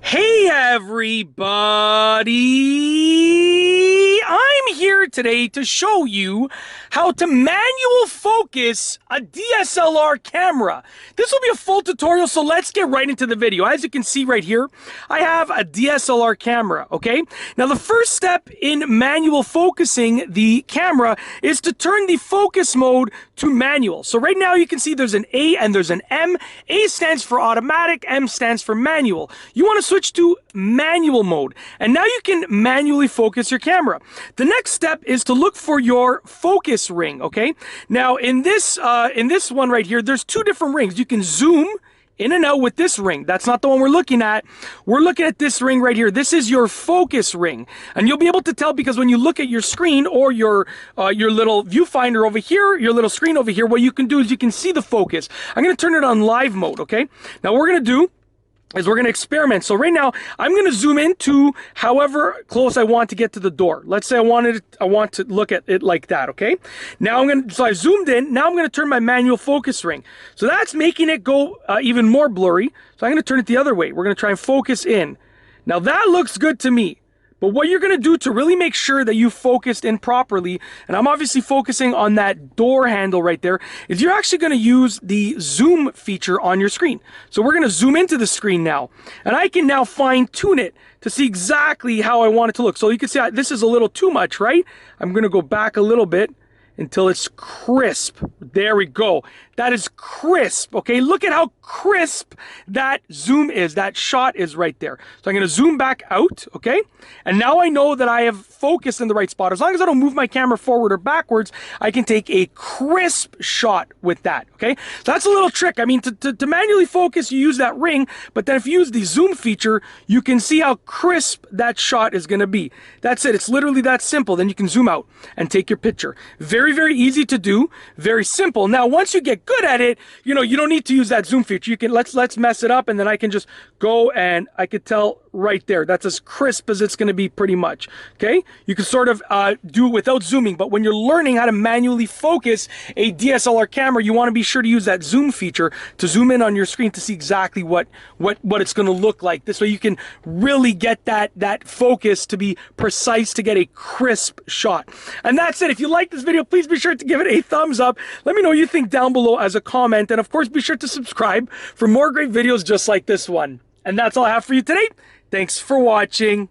Hey everybody! I'm here today to show you how to manual focus a DSLR camera. This will be a full tutorial, so let's get right into the video. As you can see right here, I have a DSLR camera, okay? Now the first step in manual focusing the camera is to turn the focus mode to manual. So right now you can see there's an A and there's an M. A stands for automatic, M stands for manual. You want to switch to manual mode, and now you can manually focus your camera. The next step is to look for your focus ring, okay? Now in this one right here, there's two different rings. You can zoom in and out with this ring. That's not the one we're looking at. We're looking at this ring right here. This is your focus ring. And you'll be able to tell because when you look at your screen or your little viewfinder over here, your little screen over here, what you can do is you can see the focus. I'm going to turn it on live mode, okay? Now what we're going to do is we're going to experiment. So right now, I'm going to zoom in to however close I want to get to the door. Let's say I want to look at it like that, okay? Now so I zoomed in. Now I'm going to turn my manual focus ring. So that's making it go even more blurry. So I'm going to turn it the other way. We're going to try and focus in. Now that looks good to me. But what you're going to do to really make sure that you focused in properly, and I'm obviously focusing on that door handle right there, is you're actually going to use the zoom feature on your screen. So we're going to zoom into the screen now, and I can now fine tune it to see exactly how I want it to look. So you can see this is a little too much, right? I'm going to go back a little bit until it's crisp. There we go. That is crisp, okay? Look at how crisp that zoom is, that shot is right there. So I'm gonna zoom back out, okay? And now I know that I have focused in the right spot. As long as I don't move my camera forward or backwards, I can take a crisp shot with that, okay? So that's a little trick. I mean, to manually focus, you use that ring, but then if you use the zoom feature, you can see how crisp that shot is gonna be. That's it, it's literally that simple. Then you can zoom out and take your picture. Very, very easy to do, very simple. Now, once you get good at it, you know, you don't need to use that zoom feature. You can, let's mess it up, and then I can just go and I could tell right there. That's as crisp as it's going to be pretty much, okay? You can sort of do it without zooming, but when you're learning how to manually focus a DSLR camera, you want to be sure to use that zoom feature to zoom in on your screen to see exactly what it's going to look like. This way you can really get that focus to be precise to get a crisp shot. And that's it. If you like this video, please be sure to give it a thumbs up. Let me know what you think down below as a comment, and of course be sure to subscribe for more great videos just like this one. And that's all I have for you today. Thanks for watching.